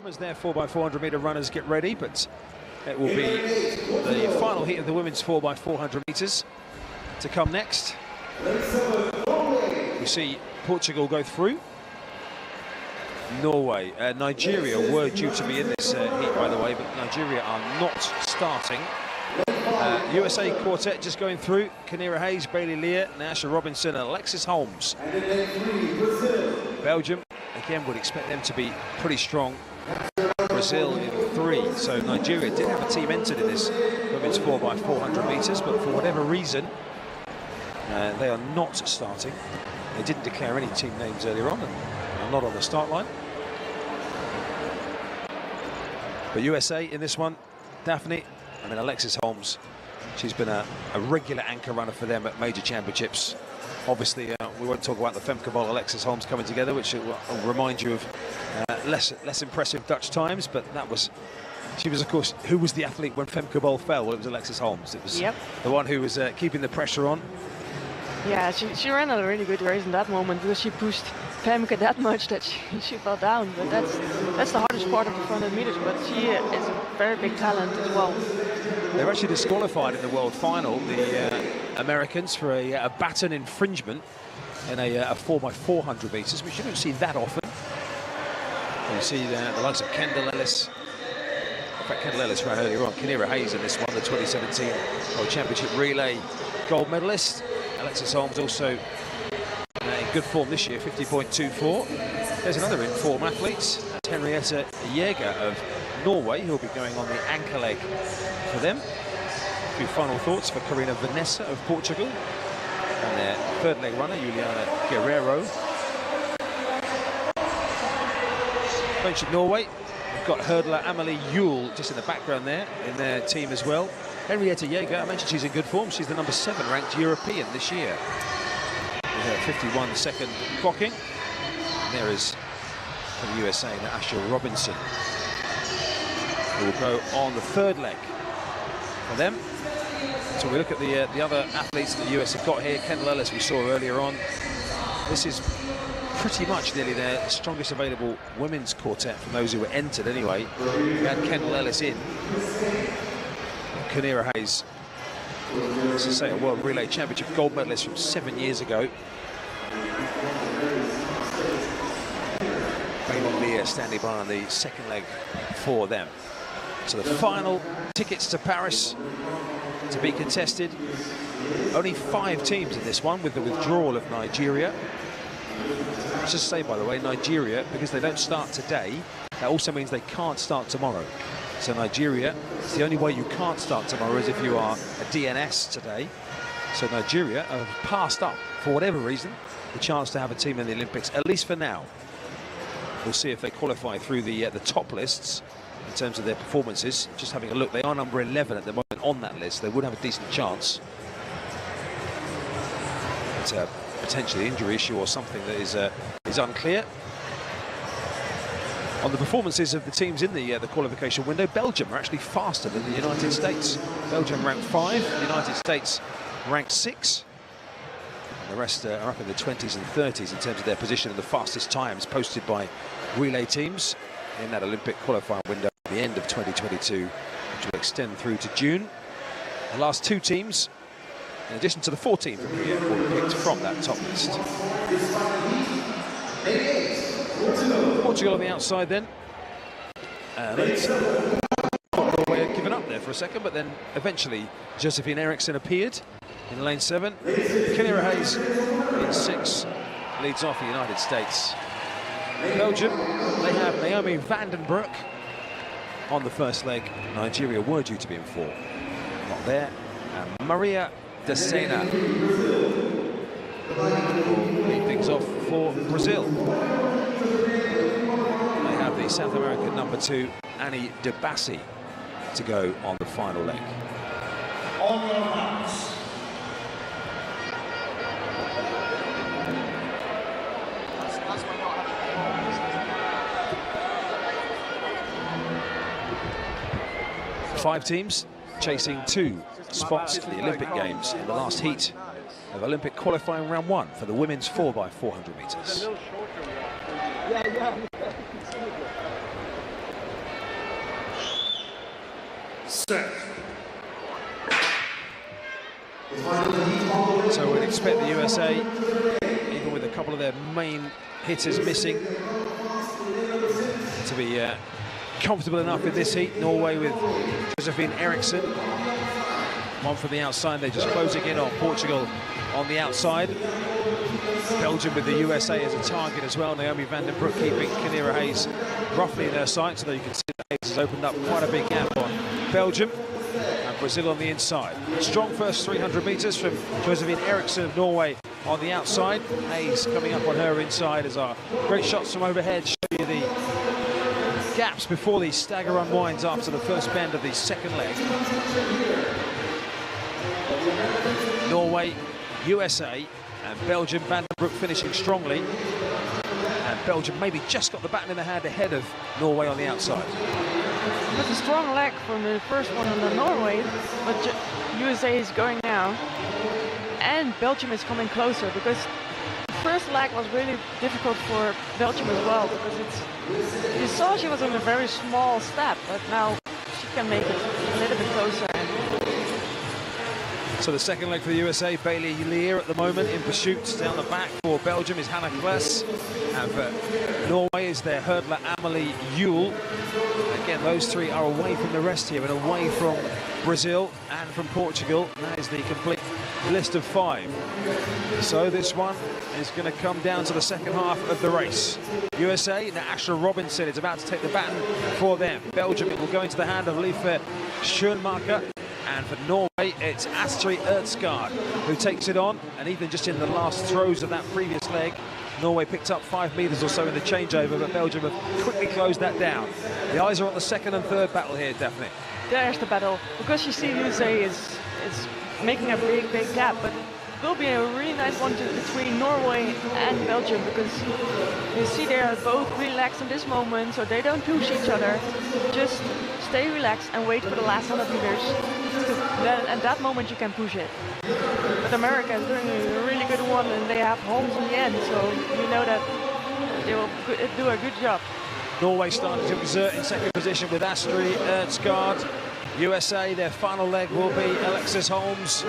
As their 4x400 meter runners get ready, but it will be the final heat of the women's 4x400 meters to come next. We see Portugal go through. Norway, Nigeria were due to be in this heat, by the way, but Nigeria are not starting. USA quartet just going through. Quanera Hayes, Lear, Nassau, Robinson and Alexis Holmes. Belgium, again, would expect them to be pretty strong. Brazil in 3. So Nigeria did have a team entered in this women's 4x400 meters, but for whatever reason, they are not starting. They didn't declare any team names earlier on, and are not on the start line. But USA in this one, Daphne, Alexis Holmes, she's been a regular anchor runner for them at major championships. Obviously, we won't talk about the Femke Bol Alexis Holmes coming together, which will remind you of less impressive Dutch times, but she was, of course, who was the athlete when Femke Bol fell? Well, it was Alexis Holmes. It was the one who was keeping the pressure on. Yeah, she ran a really good race in that moment, because she pushed Femke that much that she fell down. But that's the hardest part of the 400 meters, but she is a very big talent as well. They're actually disqualified in the world final, the Americans, for a baton infringement in a 4x400 meters, which you don't see that often. You see the likes of Kendall Ellis. In fact, Kendall Ellis ran earlier on. Quanera Hayes in this one, the 2017 World Championship relay gold medalist. Alexis Holmes also in good form this year, 50.24. There's another in-form athlete. That's Henriette Jaeger of Norway, who'll be going on the anchor leg for them. A few final thoughts for Karina Vanessa of Portugal. And their third leg runner, Juliana Guerrero. Mentioned Norway. We've got hurdler Amelie Yule just in the background there in their team as well. Henriette Jaeger, I mentioned she's in good form. She's the number 7 ranked European this year. With her 51-second clocking. And there is from the USA, Nassau Robinson, who will go on the third leg for them. So we look at the other athletes that the US have got here. Kendall Ellis we saw earlier on. This is pretty much nearly their strongest available women's quartet from those who were entered anyway. We had Kendall Ellis in. Quanera Hayes, as I say, a World Relay Championship gold medalist from 7 years ago. Lear standing by on the second leg for them. So the final tickets to Paris to be contested. Only 5 teams in this one, with the withdrawal of Nigeria. Let's just say, by the way, Nigeria, because they don't start today, that also means they can't start tomorrow. So Nigeria, it's the only way you can't start tomorrow is if you are a DNS today. So Nigeria have passed up, for whatever reason, the chance to have a team in the Olympics, at least for now. We'll see if they qualify through the top lists in terms of their performances. Just having a look, they are number 11 at the moment on that list. They would have a decent chance. It's a potentially injury issue or something that is unclear. On the performances of the teams in the qualification window, Belgium are actually faster than the United States. Belgium ranked 5, the United States ranked 6. And the rest are up in the 20s and 30s in terms of their position in the fastest times posted by relay teams in that Olympic qualifying window at the end of 2022, which will extend through to June. The last 2 teams, in addition to the 4 teams that we were picked from that top list. Portugal on the outside then. Norway had given up there for a second, but then eventually Josephine Eriksson appeared in lane 7. Quanera Hayes in 6 leads off the United States. Belgium, they have Naomi Vandenbroek on the first leg. Nigeria were due to be in 4. Not there. And Maria De Sena will lead things off for Brazil. They have the South American number 2, Annie De Bassi, to go on the final leg. On your marks. Five teams chasing 2 spots for the Olympic Games in the last heat of Olympic qualifying round 1 for the women's 4x400 meters. Set. So we'd expect the USA, even with a couple of their main hitters missing, to be comfortable enough in this heat. Norway with Josephine Eriksson, one from the outside. They're just closing in on Portugal on the outside. Belgium with the USA as a target as well. Naomi van den Broek keeping Quanera Hayes roughly in her sights, so you can see that Hayes has opened up quite a big gap on Belgium. And Brazil on the inside. Strong first 300 metres from Josephine Eriksson of Norway on the outside. Hayes coming up on her inside as our great shots from overhead show you the gaps before the stagger unwinds after the first bend of the second leg. Norway, USA and Belgium, Van den Broek finishing strongly. And Belgium maybe just got the baton in the hand ahead of Norway on the outside. That's a strong leg from the first one on the Norway, but USA is going now. And Belgium is coming closer, because the first leg was really difficult for Belgium as well, because you saw she was on a very small step, but now she can make it a little bit closer. So the second leg for the USA, Bailey Lear at the moment in pursuit. Down the back for Belgium is Hannah Kless. And for Norway is their hurdler Amelie Yule. Again, those three are away from the rest here and away from Brazil and from Portugal. That is the complete list of 5. So this one is going to come down to the second half of the race. USA, Nassau Robinson is about to take the baton for them. Belgium, it will go into the hand of Lieve Schoenmaker. And for Norway, it's Astrid Ertsgaard who takes it on. And even just in the last throws of that previous leg, Norway picked up 5 metres or so in the changeover, but Belgium have quickly closed that down. The eyes are on the second and third battle here, Daphne. There's the battle, because you see USA is making a big gap, but it will be a really nice one between Norway and Belgium, because you see they are both relaxed in this moment, so they don't push each other. Just stay relaxed and wait for the last 100 meters. Then at that moment you can push it. But America is doing a really good one, and they have Holmes in the end, so you know that they will do a good job. Norway starting to exert in second position with Astrid Ertsgaard. USA, their final leg will be Alexis Holmes.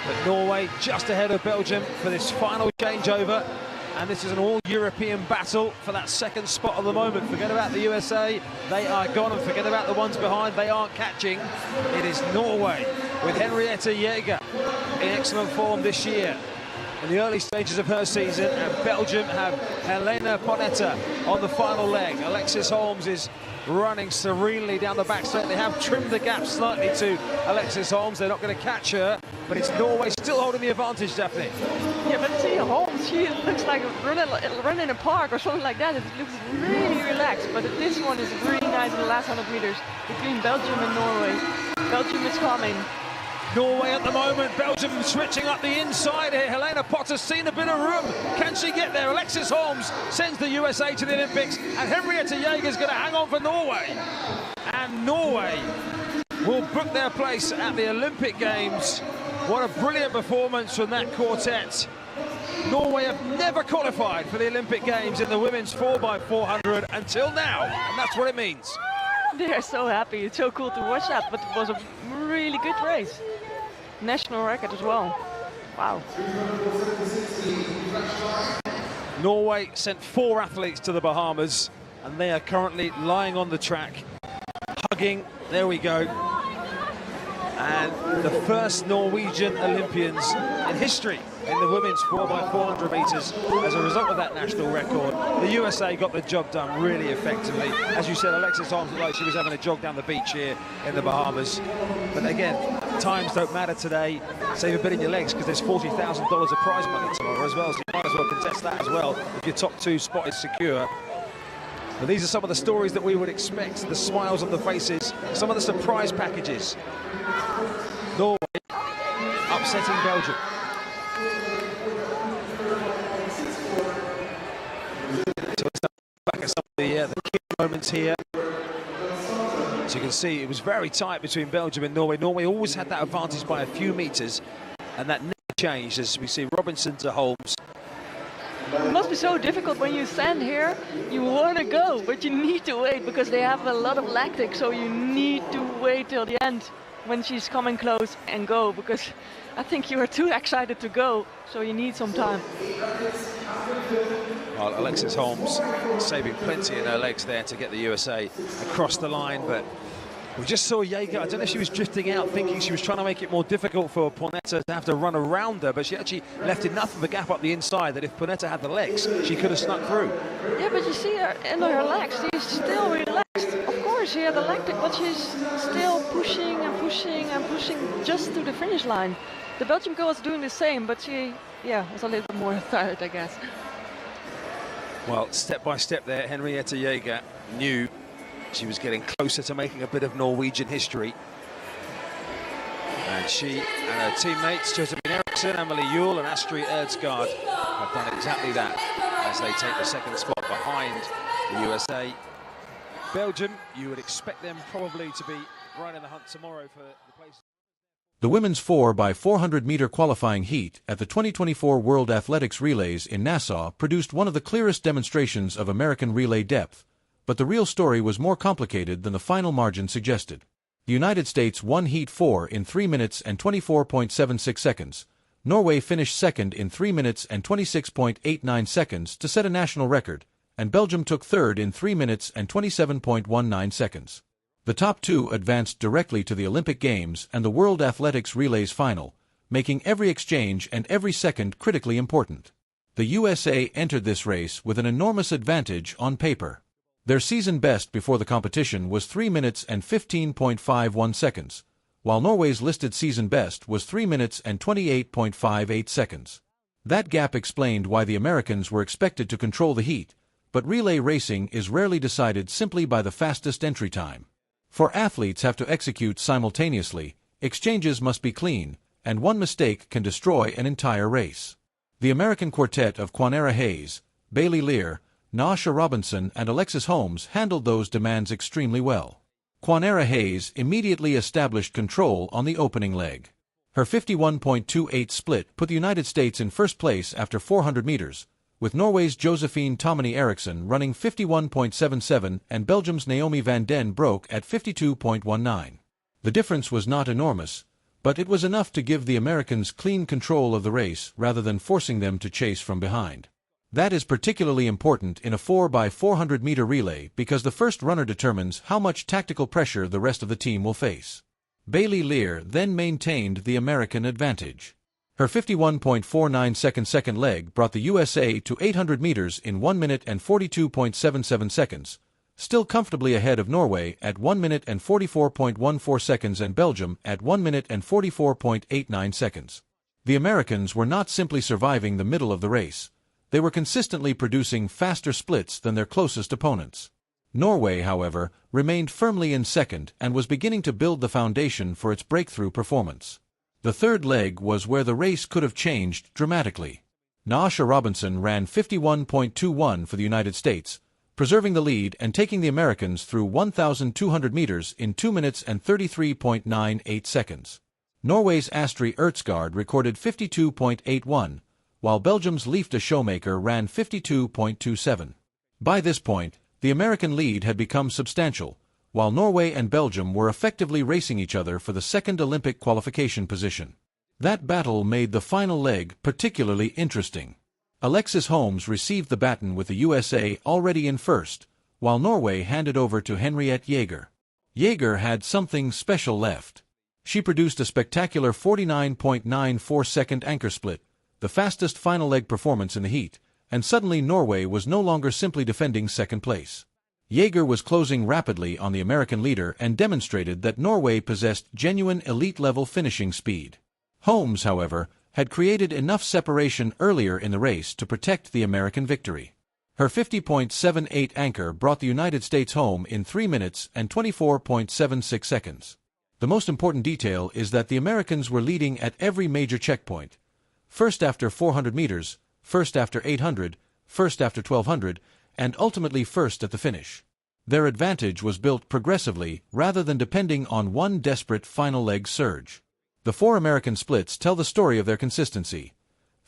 But Norway just ahead of Belgium for this final changeover. And this is an all-European battle for that second spot at the moment. Forget about the USA, they are gone, and forget about the ones behind, they aren't catching. It is Norway with Henriette Jaeger in excellent form this year in the early stages of her season, and Belgium have Helena Ponetta on the final leg. Alexis Holmes is running serenely down the back straight. They have trimmed the gap slightly to Alexis Holmes. They're not going to catch her, but it's Norway still holding the advantage, Daphne. Yeah, but see, Holmes, she looks like running in a park or something like that. It looks really relaxed, but this one is really nice in the last 100 meters between Belgium and Norway. Belgium is coming. Norway at the moment, Belgium switching up the inside here. Helena Potter's seen a bit of room. Can she get there? Alexis Holmes sends the USA to the Olympics, and Henriette Jaeger is going to hang on for Norway. And Norway will book their place at the Olympic Games. What a brilliant performance from that quartet. Norway have never qualified for the Olympic Games in the women's 4x400 until now, and that's what it means. They are so happy. It's so cool to watch that, but it was a really good race. National record as well. Wow. Norway sent 4 athletes to the Bahamas, and they are currently lying on the track, hugging. There we go. And the first Norwegian Olympians in history in the women's 4x400 metres as a result of that national record. The USA got the job done really effectively. As you said, Alexis Holmes looked like she was having a jog down the beach here in the Bahamas. But again, times don't matter today. Save a bit in your legs, because there's $40,000 of prize money tomorrow as well, so you might as well contest that as well if your top 2 spot is secure. But these are some of the stories that we would expect, the smiles on the faces, some of the surprise packages. Norway upsetting Belgium. So let's look back at some of the key moments here. So you can see it was very tight between Belgium and Norway. Norway always had that advantage by a few metres, and that never changed as we see Robinson to Holmes. It must be so difficult when you stand here, you want to go, but you need to wait because they have a lot of lactic, so you need to wait till the end when she's coming close and go, because I think you are too excited to go, so you need some time. Well, Alexis Holmes saving plenty in her legs there to get the USA across the line, but we just saw Jaeger. I don't know if she was drifting out, thinking she was trying to make it more difficult for Quanera to have to run around her, but she actually left enough of a gap up the inside that if Quanera had the legs, she could have snuck through. Yeah, but you see her in her legs, she's still relaxed. Of course, she had the lactic, but she's still pushing and pushing and pushing just to the finish line. The Belgian girl was doing the same, but she, was a little bit more tired, I guess. Well, step by step there, Henriette Jaeger knew she was getting closer to making a bit of Norwegian history. And she and her teammates, Josephine Eriksson, Amelie Yule and Astrid Erdsgaard, have done exactly that as they take the second spot behind the USA. Belgium, you would expect them probably to be right in the hunt tomorrow for the place. The women's 4x400m qualifying heat at the 2024 World Athletics Relays in Nassau produced one of the clearest demonstrations of American relay depth, but the real story was more complicated than the final margin suggested. The United States won Heat 4 in 3 minutes and 24.76 seconds. Norway finished second in 3 minutes and 26.89 seconds to set a national record, and Belgium took third in 3 minutes and 27.19 seconds. The top two advanced directly to the Olympic Games and the World Athletics Relays final, making every exchange and every second critically important. The USA entered this race with an enormous advantage on paper. Their season best before the competition was 3 minutes and 15.51 seconds, while Norway's listed season best was 3 minutes and 28.58 seconds. That gap explained why the Americans were expected to control the heat, but relay racing is rarely decided simply by the fastest entry time. For athletes have to execute simultaneously, exchanges must be clean, and one mistake can destroy an entire race. The American quartet of Quanera Hayes, Bailey Lear, Nassau Robinson and Alexis Holmes handled those demands extremely well. Quanera Hayes immediately established control on the opening leg. Her 51.28 split put the United States in first place after 400 meters, with Norway's Josephine Tomini Eriksson running 51.77 and Belgium's Naomi van den Broek at 52.19. The difference was not enormous, but it was enough to give the Americans clean control of the race rather than forcing them to chase from behind. That is particularly important in a 4x400m relay because the first runner determines how much tactical pressure the rest of the team will face. Bailey Lear then maintained the American advantage. Her 51.49 second leg brought the USA to 800 meters in 1 minute and 42.77 seconds, still comfortably ahead of Norway at 1 minute and 44.14 seconds and Belgium at 1 minute and 44.89 seconds. The Americans were not simply surviving the middle of the race. They were consistently producing faster splits than their closest opponents. Norway, however, remained firmly in second and was beginning to build the foundation for its breakthrough performance. The third leg was where the race could have changed dramatically. Nassau Robinson ran 51.21 for the United States, preserving the lead and taking the Americans through 1,200 meters in 2 minutes and 33.98 seconds. Norway's Astrid Erdsgaard recorded 52.81, while Belgium's Liefde Showmaker ran 52.27. By this point, the American lead had become substantial, while Norway and Belgium were effectively racing each other for the second Olympic qualification position. That battle made the final leg particularly interesting. Alexis Holmes received the baton with the USA already in first, while Norway handed over to Henriette Jaeger. Jaeger had something special left. She produced a spectacular 49.94 second anchor split, the fastest final leg performance in the heat, and suddenly Norway was no longer simply defending second place. Jaeger was closing rapidly on the American leader and demonstrated that Norway possessed genuine elite-level finishing speed. Holmes, however, had created enough separation earlier in the race to protect the American victory. Her 50.78 anchor brought the United States home in 3 minutes and 24.76 seconds. The most important detail is that the Americans were leading at every major checkpoint. First after 400 meters, first after 800, first after 1200, and ultimately first at the finish. Their advantage was built progressively rather than depending on one desperate final leg surge. The four American splits tell the story of their consistency.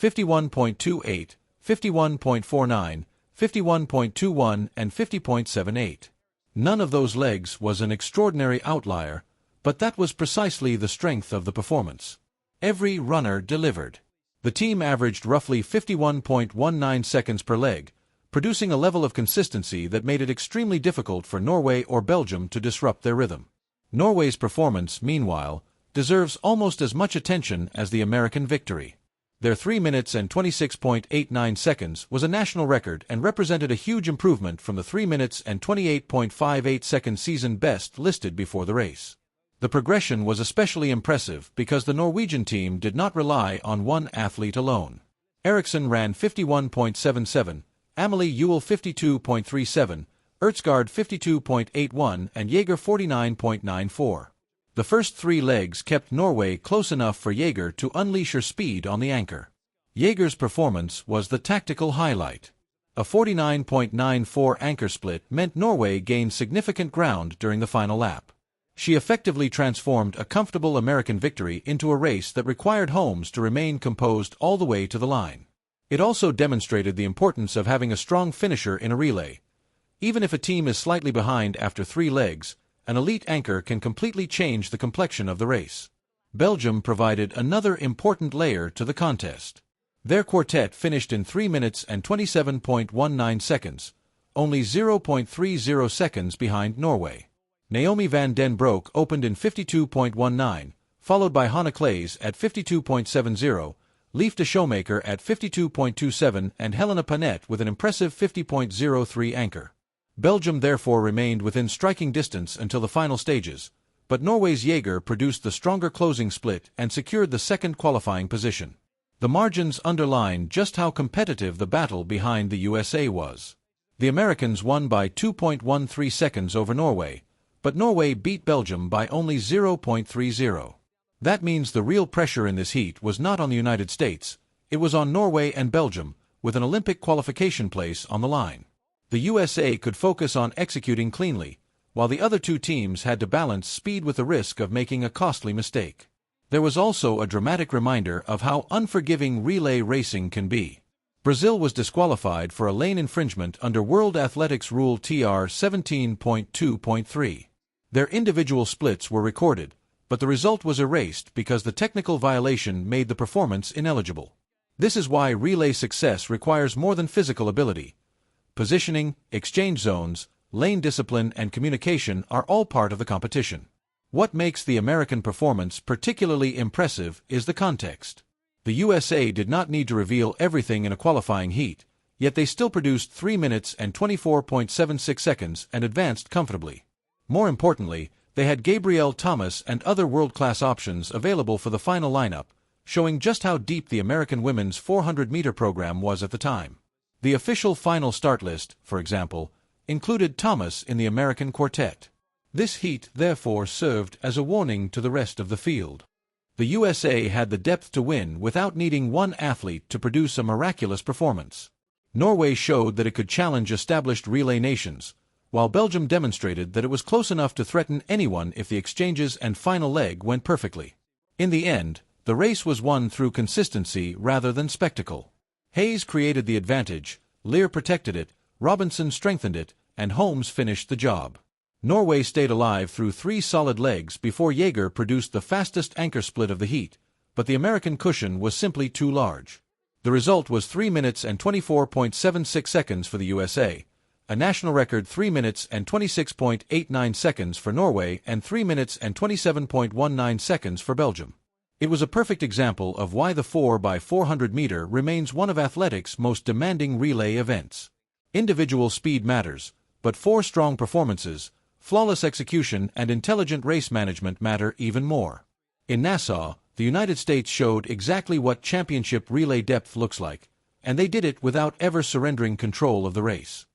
51.28, 51.49, 51.21, and 50.78. None of those legs was an extraordinary outlier, but that was precisely the strength of the performance. Every runner delivered. The team averaged roughly 51.19 seconds per leg, producing a level of consistency that made it extremely difficult for Norway or Belgium to disrupt their rhythm. Norway's performance, meanwhile, deserves almost as much attention as the American victory. Their 3 minutes and 26.89 seconds was a national record and represented a huge improvement from the 3 minutes and 28.58 second season best listed before the race. The progression was especially impressive because the Norwegian team did not rely on one athlete alone. Eriksson ran 51.77, Amalie Ewell 52.37, Ertsgaard 52.81, and Jaeger 49.94. The first 3 legs kept Norway close enough for Jaeger to unleash her speed on the anchor. Jaeger's performance was the tactical highlight. A 49.94 anchor split meant Norway gained significant ground during the final lap. She effectively transformed a comfortable American victory into a race that required Holmes to remain composed all the way to the line. It also demonstrated the importance of having a strong finisher in a relay. Even if a team is slightly behind after 3 legs, an elite anchor can completely change the complexion of the race. Belgium provided another important layer to the contest. Their quartet finished in 3 minutes and 27.19 seconds, only 0.30 seconds behind Norway. Naomi van den Broek opened in 52.19, followed by Hanne Claes at 52.70, Lief de Showmaker at 52.27, and Helena Panette with an impressive 50.03 anchor. Belgium therefore remained within striking distance until the final stages, but Norway's Jaeger produced the stronger closing split and secured the second qualifying position. The margins underline just how competitive the battle behind the USA was. The Americans won by 2.13 seconds over Norway, but Norway beat Belgium by only 0.30. That means the real pressure in this heat was not on the United States, it was on Norway and Belgium, with an Olympic qualification place on the line. The USA could focus on executing cleanly, while the other 2 teams had to balance speed with the risk of making a costly mistake. There was also a dramatic reminder of how unforgiving relay racing can be. Brazil was disqualified for a lane infringement under World Athletics Rule TR 17.2.3. Their individual splits were recorded, but the result was erased because the technical violation made the performance ineligible. This is why relay success requires more than physical ability. Positioning, exchange zones, lane discipline, and communication are all part of the competition. What makes the American performance particularly impressive is the context. The USA did not need to reveal everything in a qualifying heat, yet they still produced 3 minutes and 24.76 seconds and advanced comfortably. More importantly, they had Gabrielle Thomas and other world-class options available for the final lineup, showing just how deep the American women's 400-meter program was at the time. The official final start list, for example, included Thomas in the American quartet. This heat therefore served as a warning to the rest of the field. The USA had the depth to win without needing one athlete to produce a miraculous performance. Norway showed that it could challenge established relay nations, while Belgium demonstrated that it was close enough to threaten anyone if the exchanges and final leg went perfectly. In the end, the race was won through consistency rather than spectacle. Hayes created the advantage, Lear protected it, Robinson strengthened it, and Holmes finished the job. Norway stayed alive through 3 solid legs before Jaeger produced the fastest anchor split of the heat, but the American cushion was simply too large. The result was 3 minutes and 24.76 seconds for the USA, a national record 3 minutes and 26.89 seconds for Norway, and 3 minutes and 27.19 seconds for Belgium. It was a perfect example of why the 4x400 remains one of athletics' most demanding relay events. Individual speed matters, but 4 strong performances, flawless execution, and intelligent race management matter even more. In Nassau, the United States showed exactly what championship relay depth looks like, and they did it without ever surrendering control of the race.